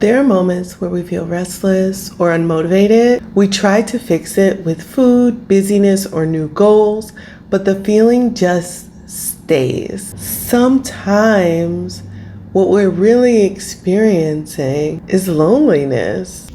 There are moments where we feel restless or unmotivated. We try to fix it with food, busyness, or new goals, but the feeling just stays. Sometimes what we're really experiencing is loneliness.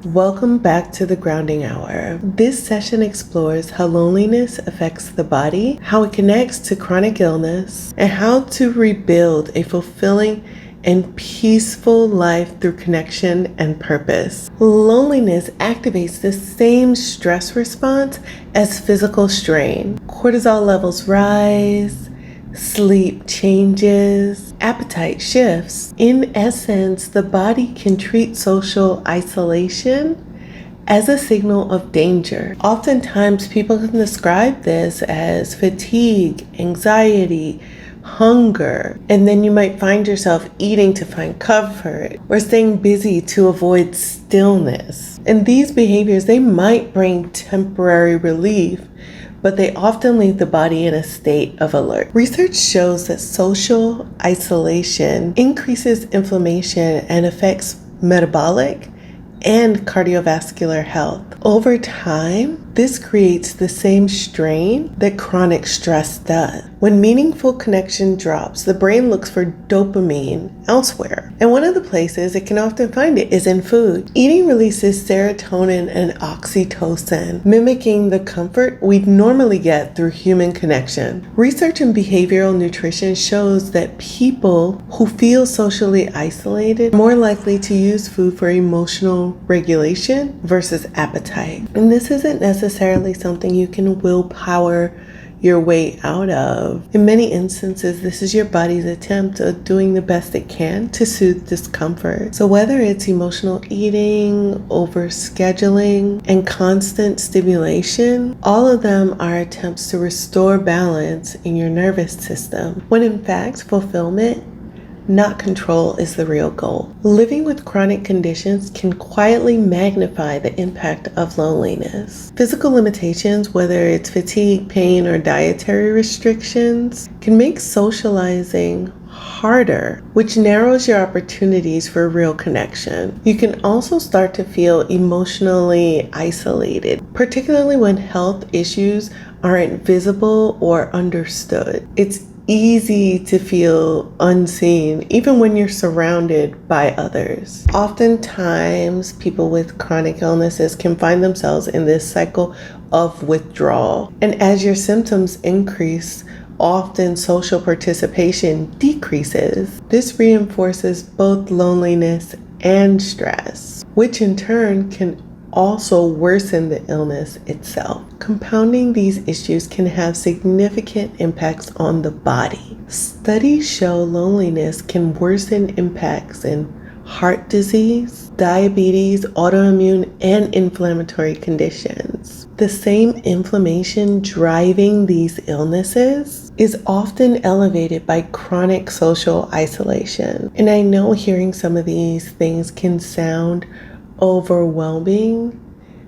Welcome back to the Grounding Hour. This session explores how loneliness affects the body, how it connects to chronic illness, and how to rebuild a fulfilling and peaceful life through connection and purpose. Loneliness activates the same stress response as physical strain. Cortisol levels rise, sleep changes, appetite shifts. In essence, the body can treat social isolation as a signal of danger. Oftentimes, people can describe this as fatigue, anxiety, hunger, and then you might find yourself eating to find comfort or staying busy to avoid stillness. And these behaviors, they might bring temporary relief, but they often leave the body in a state of alert. Research shows that social isolation increases inflammation and affects metabolic and cardiovascular health. Over time, this creates the same strain that chronic stress does. When meaningful connection drops, the brain looks for dopamine elsewhere. And one of the places it can often find it is in food. Eating releases serotonin and oxytocin, mimicking the comfort we'd normally get through human connection. Research in behavioral nutrition shows that people who feel socially isolated are more likely to use food for emotional regulation versus appetite. And this isn't necessarily something you can willpower your way out of. In many instances, this is your body's attempt at doing the best it can to soothe discomfort. So whether it's emotional eating, overscheduling, and constant stimulation, all of them are attempts to restore balance in your nervous system, when in fact, fulfillment, not control, is the real goal. Living with chronic conditions can quietly magnify the impact of loneliness. Physical limitations, whether it's fatigue, pain, or dietary restrictions, can make socializing harder, which narrows your opportunities for real connection. You can also start to feel emotionally isolated, particularly when health issues aren't visible or understood. It's easy to feel unseen, even when you're surrounded by others. Oftentimes, people with chronic illnesses can find themselves in this cycle of withdrawal. And as your symptoms increase, often social participation decreases. This reinforces both loneliness and stress, which in turn can also worsen the illness itself. Compounding these issues can have significant impacts on the body. Studies show loneliness can worsen impacts in heart disease, diabetes, autoimmune, and inflammatory conditions. The same inflammation driving these illnesses is often elevated by chronic social isolation. And I know hearing some of these things can sound overwhelming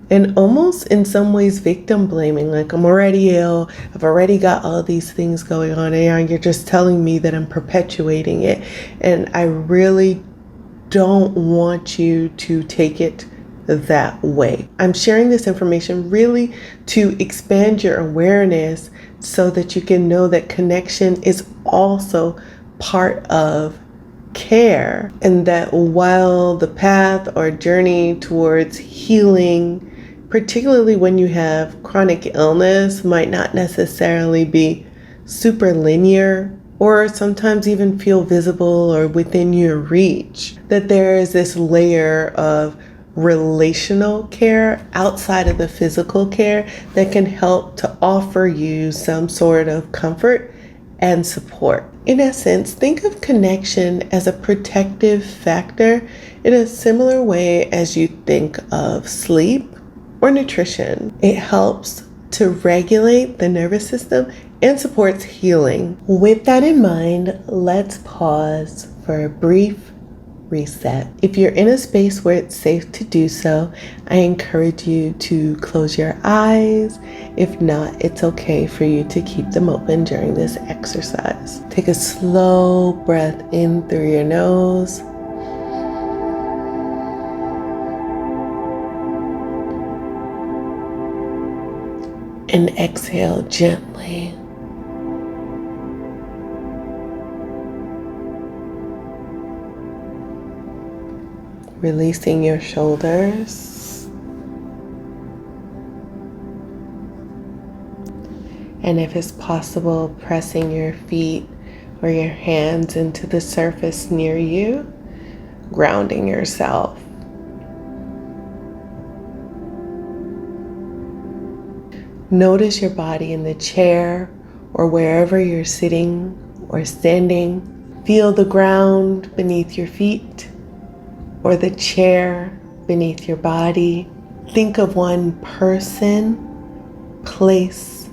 and almost in some ways victim blaming, like I'm already ill, I've already got all these things going on, and you're just telling me that I'm perpetuating it. And I really don't want you to take it that way. I'm sharing this information really to expand your awareness so that you can know that connection is also part of care, and that while the path or journey towards healing, particularly when you have chronic illness, might not necessarily be super linear or sometimes even feel visible or within your reach, that there is this layer of relational care outside of the physical care that can help to offer you some sort of comfort and support. In essence, think of connection as a protective factor in a similar way as you think of sleep or nutrition. It helps to regulate the nervous system and supports healing. With that in mind, let's pause for a brief reset. If you're in a space where it's safe to do so, I encourage you to close your eyes. If not, it's okay for you to keep them open during this exercise. Take a slow breath in through your nose. And exhale gently. Releasing your shoulders. And if it's possible, pressing your feet or your hands into the surface near you, grounding yourself. Notice your body in the chair or wherever you're sitting or standing. Feel the ground beneath your feet or the chair beneath your body. Think of one person, place,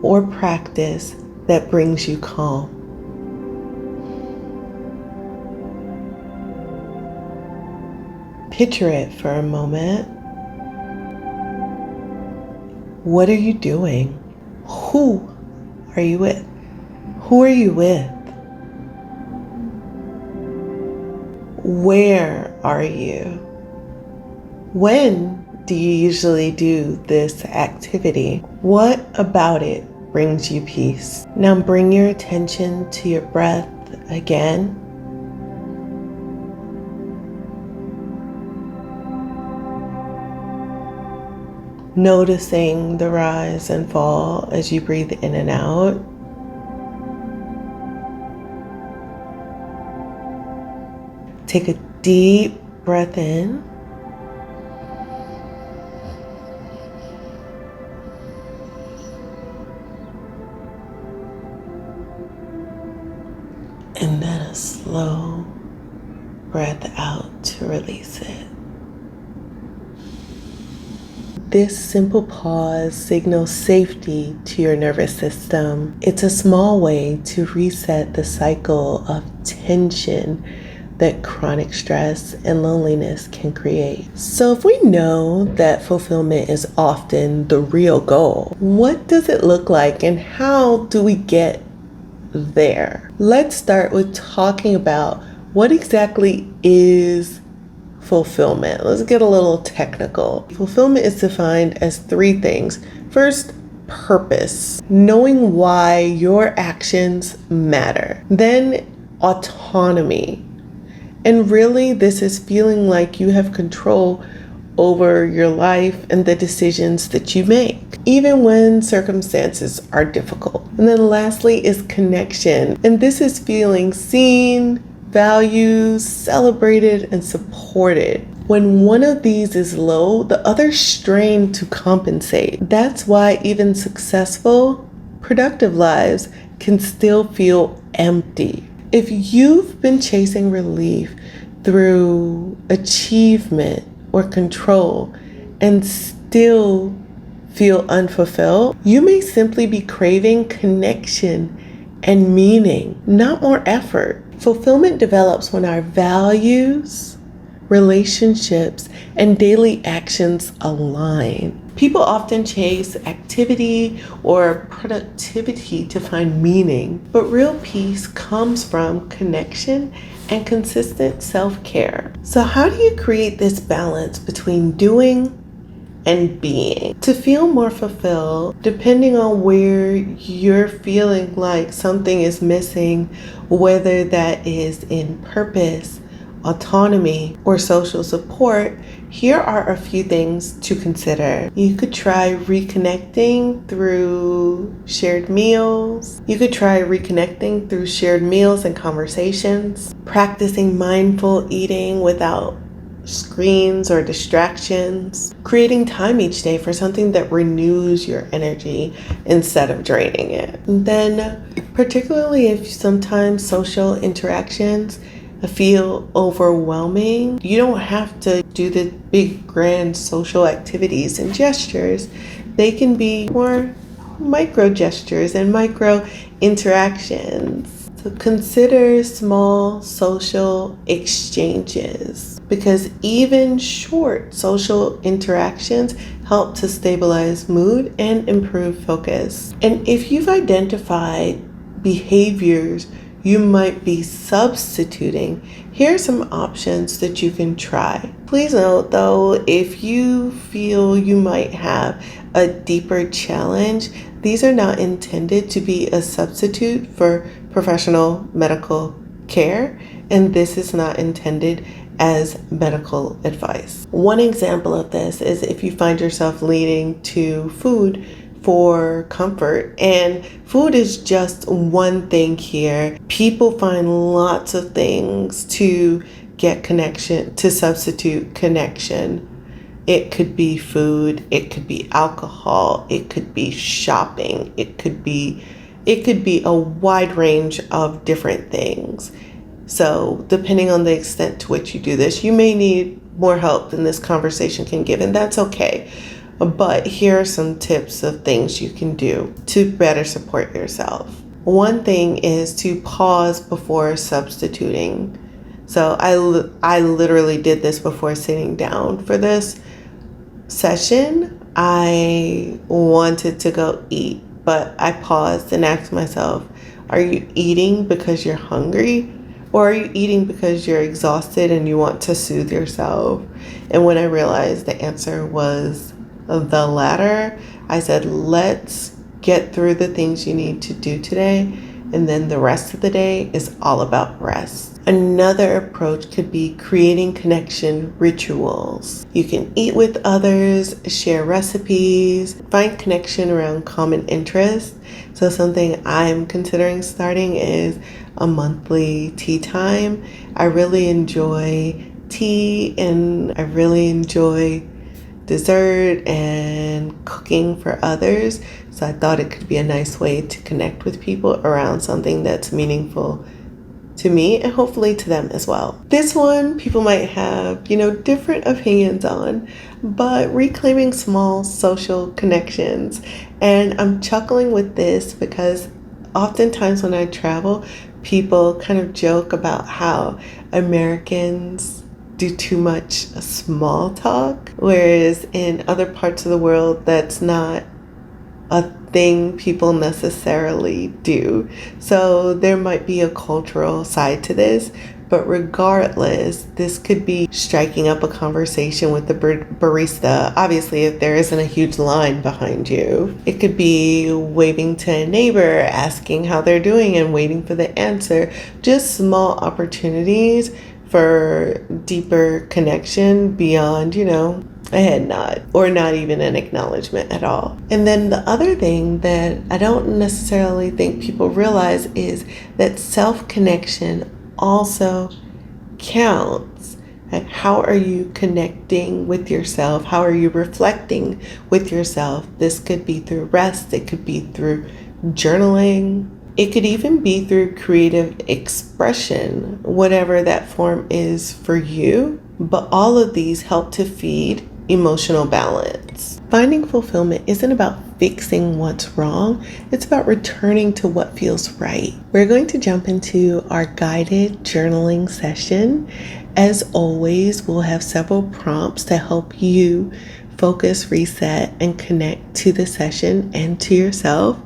or practice that brings you calm. Picture it for a moment. What are you doing? Who are you with? Who are you with? Where are you? When do you usually do this activity? What about it brings you peace? Now bring your attention to your breath again. Noticing the rise and fall as you breathe in and out. Take a deep breath in. And then a slow breath out to release it. This simple pause signals safety to your nervous system. It's a small way to reset the cycle of tension that chronic stress and loneliness can create. So if we know that fulfillment is often the real goal, what does it look like and how do we get there? Let's start with talking about what exactly is fulfillment. Let's get a little technical. Fulfillment is defined as three things. First, purpose, knowing why your actions matter. Then, autonomy. And really, this is feeling like you have control over your life and the decisions that you make, even when circumstances are difficult. And then lastly is connection. And this is feeling seen, valued, celebrated, and supported. When one of these is low, the other strain to compensate. That's why even successful, productive lives can still feel empty. If you've been chasing relief through achievement or control and still feel unfulfilled, you may simply be craving connection and meaning, not more effort. Fulfillment develops when our values, relationships, and daily actions align. People often chase activity or productivity to find meaning, but real peace comes from connection and consistent self-care. So how do you create this balance between doing and being? To feel more fulfilled, depending on where you're feeling like something is missing, whether that is in purpose, autonomy, or social support, here are a few things to consider. You could try reconnecting through shared meals. You could try reconnecting through shared meals and conversations. Practicing mindful eating without screens or distractions. Creating time each day for something that renews your energy instead of draining it. And then, particularly if sometimes social interactions feel overwhelming, you don't have to do the big grand social activities and gestures. They can be more micro gestures and micro interactions. So consider small social exchanges, because even short social interactions help to stabilize mood and improve focus. And if you've identified behaviors you might be substituting, here are some options that you can try. Please note though, if you feel you might have a deeper challenge, these are not intended to be a substitute for professional medical care, and this is not intended as medical advice. One example of this is if you find yourself leaning to food for comfort, and food is just one thing here. People find lots of things to get connection, to substitute connection. It could be food, it could be alcohol, it could be shopping, it could be a wide range of different things. So depending on the extent to which you do this, you may need more help than this conversation can give, and that's okay. But here are some tips of things you can do to better support yourself. One thing is to pause before substituting. So I literally did this before sitting down for this session. I wanted to go eat, but I paused and asked myself, are you eating because you're hungry? Or are you eating because you're exhausted and you want to soothe yourself? And when I realized the answer was the latter, I said, let's get through the things you need to do today, and then the rest of the day is all about rest. Another approach could be creating connection rituals. You can eat with others, share recipes, find connection around common interests. So something I'm considering starting is a monthly tea time. I really enjoy tea, and I really enjoy dessert and cooking for others. So I thought it could be a nice way to connect with people around something that's meaningful to me and hopefully to them as well. This one people might have, different opinions on, but reclaiming small social connections. And I'm chuckling with this because oftentimes when I travel, people kind of joke about how Americans do too much small talk, whereas in other parts of the world, that's not a thing people necessarily do. So there might be a cultural side to this, but regardless, this could be striking up a conversation with the barista, obviously if there isn't a huge line behind you. It could be waving to a neighbor, asking how they're doing and waiting for the answer. Just small opportunities for deeper connection beyond, a head nod or not even an acknowledgement at all. And then the other thing that I don't necessarily think people realize is that self-connection also counts. Like, how are you connecting with yourself? How are you reflecting with yourself? This could be through rest. It could be through journaling. It could even be through creative expression, whatever that form is for you. But all of these help to feed emotional balance. Finding fulfillment isn't about fixing what's wrong. It's about returning to what feels right. We're going to jump into our guided journaling session. As always, we'll have several prompts to help you focus, reset, and connect to the session and to yourself.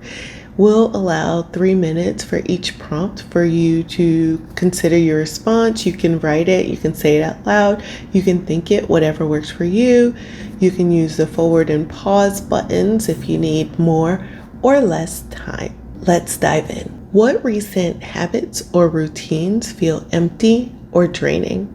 We'll allow 3 minutes for each prompt for you to consider your response. You can write it, you can say it out loud, you can think it, whatever works for you. You can use the forward and pause buttons if you need more or less time. Let's dive in. What recent habits or routines feel empty or draining?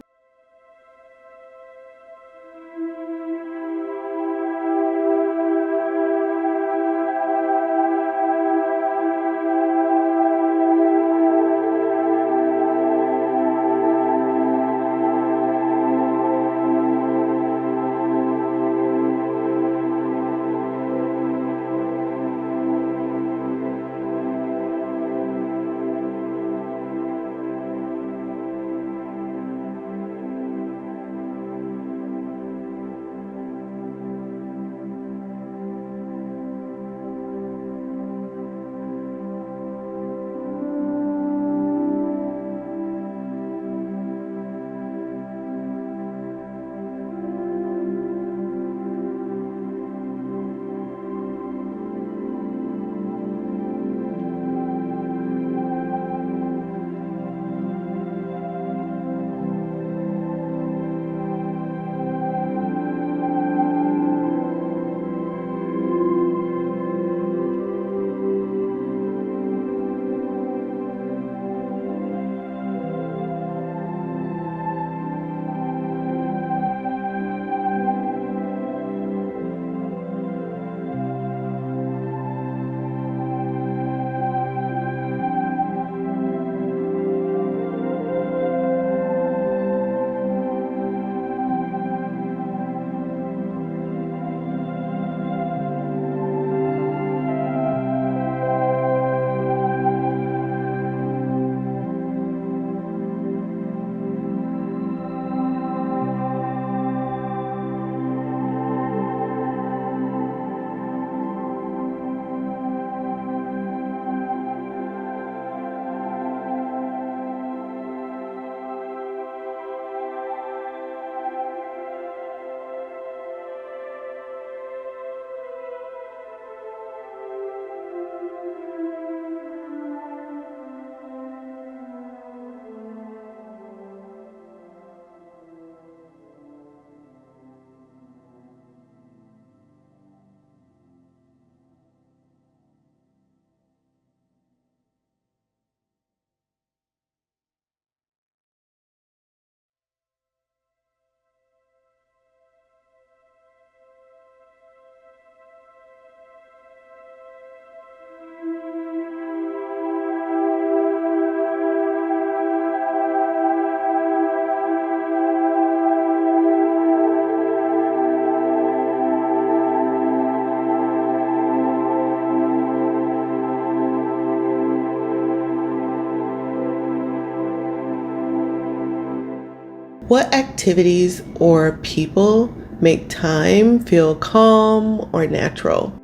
What activities or people make time feel calm or natural?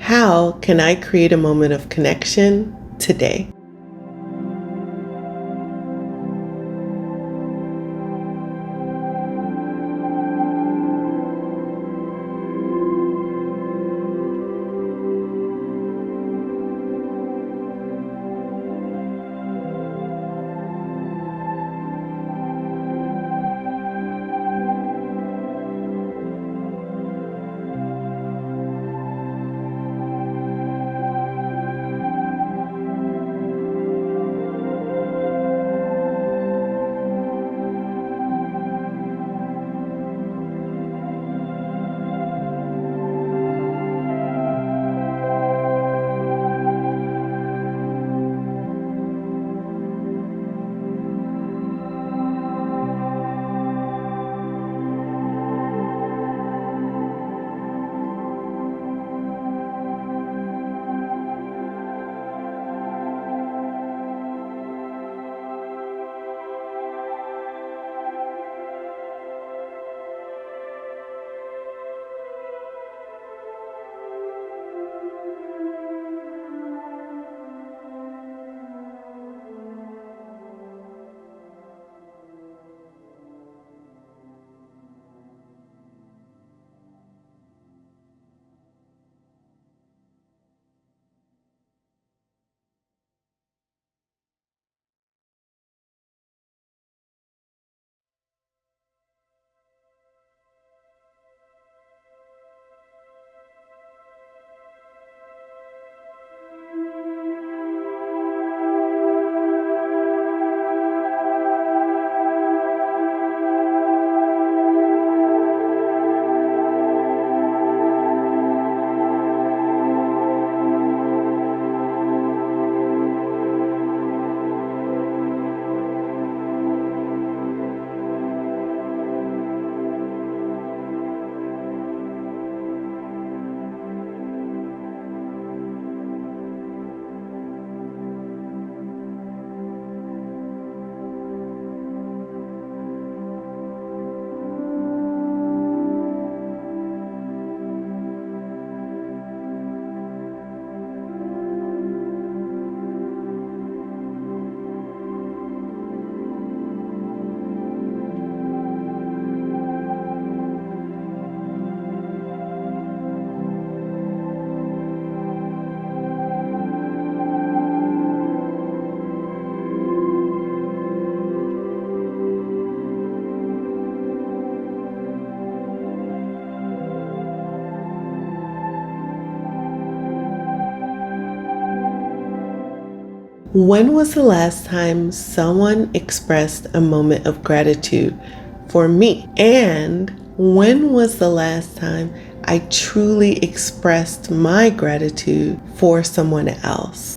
How can I create a moment of connection today? When was the last time someone expressed a moment of gratitude for me? And when was the last time I truly expressed my gratitude for someone else?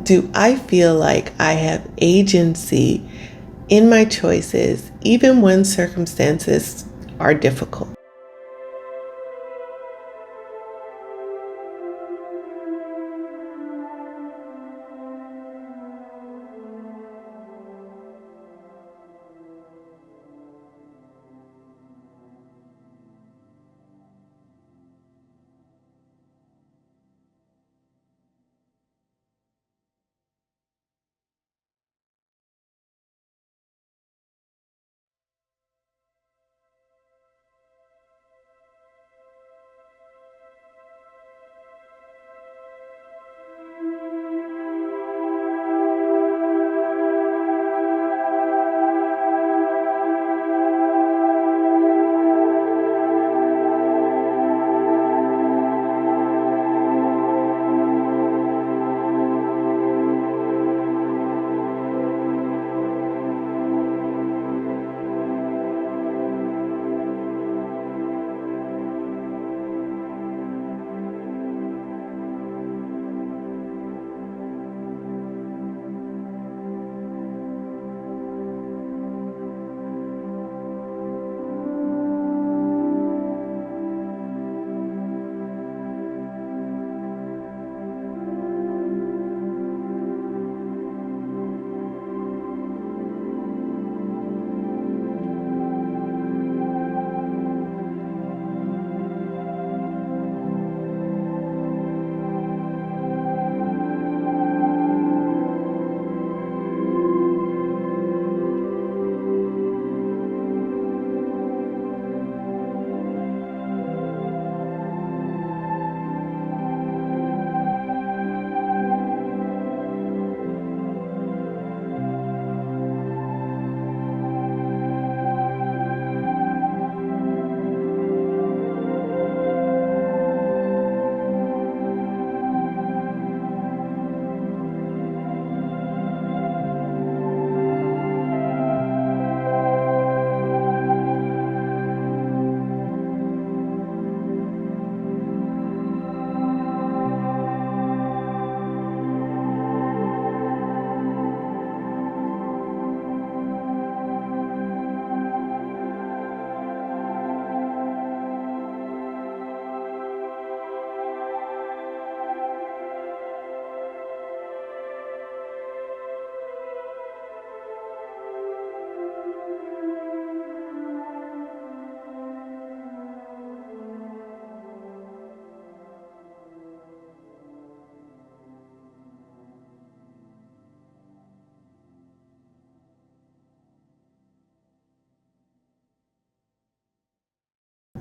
Do I feel like I have agency in my choices, even when circumstances are difficult?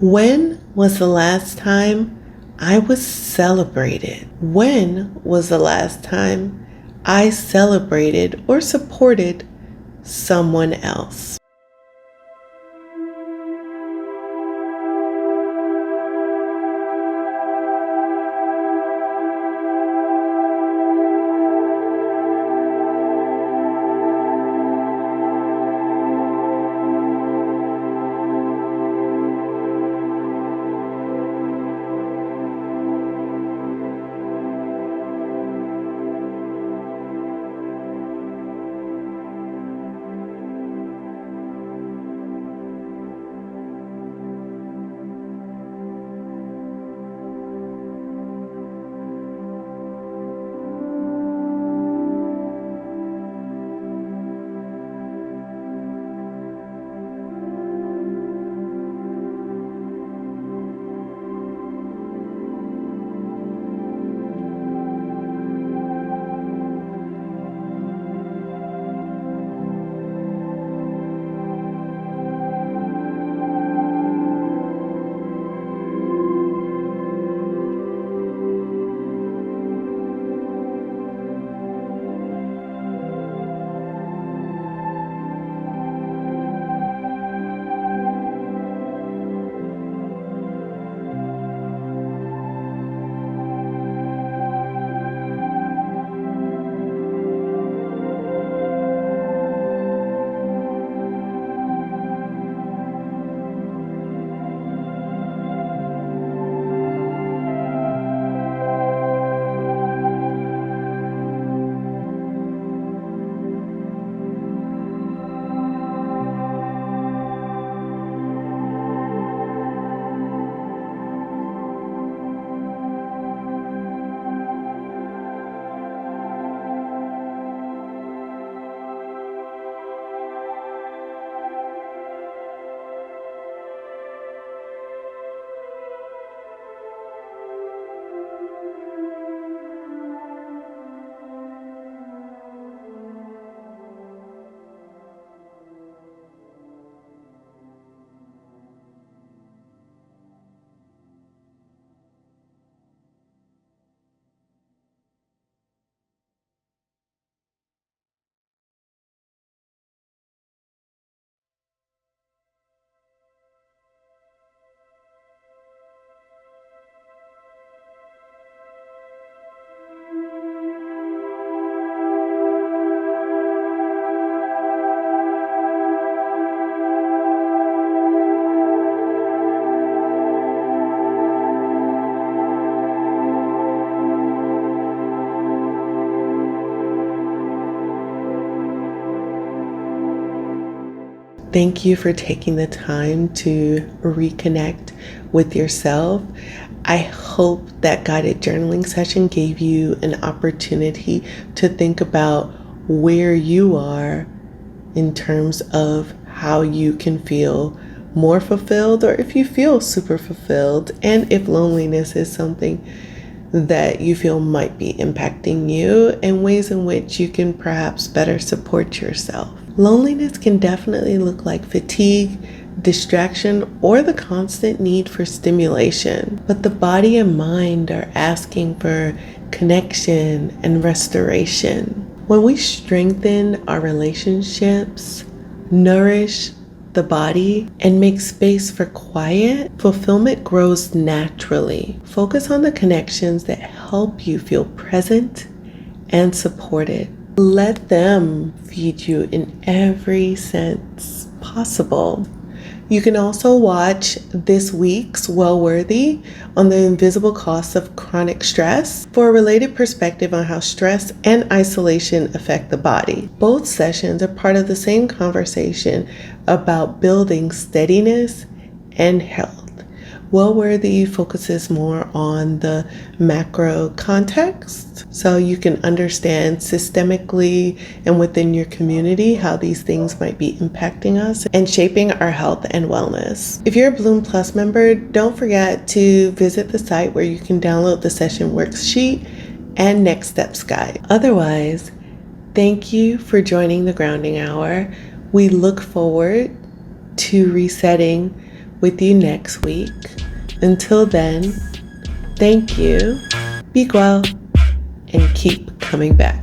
When was the last time I was celebrated? When was the last time I celebrated or supported someone else? Thank you for taking the time to reconnect with yourself. I hope that guided journaling session gave you an opportunity to think about where you are in terms of how you can feel more fulfilled, or if you feel super fulfilled, and if loneliness is something that you feel might be impacting you, and ways in which you can perhaps better support yourself. Loneliness can definitely look like fatigue, distraction, or the constant need for stimulation. But the body and mind are asking for connection and restoration. When we strengthen our relationships, nourish the body, and make space for quiet, fulfillment grows naturally. Focus on the connections that help you feel present and supported. Let them feed you in every sense possible. You can also watch this week's Well Worthy on the invisible costs of chronic stress for a related perspective on how stress and isolation affect the body. Both sessions are part of the same conversation about building steadiness and health. Well Worthy focuses more on the macro context, so you can understand systemically and within your community how these things might be impacting us and shaping our health and wellness. If you're a Bloom Plus member, don't forget to visit the site where you can download the session worksheet and next steps guide. Otherwise, thank you for joining the Grounding Hour. We look forward to resetting with you next week. Until then, thank you, be Gwell, and keep coming back.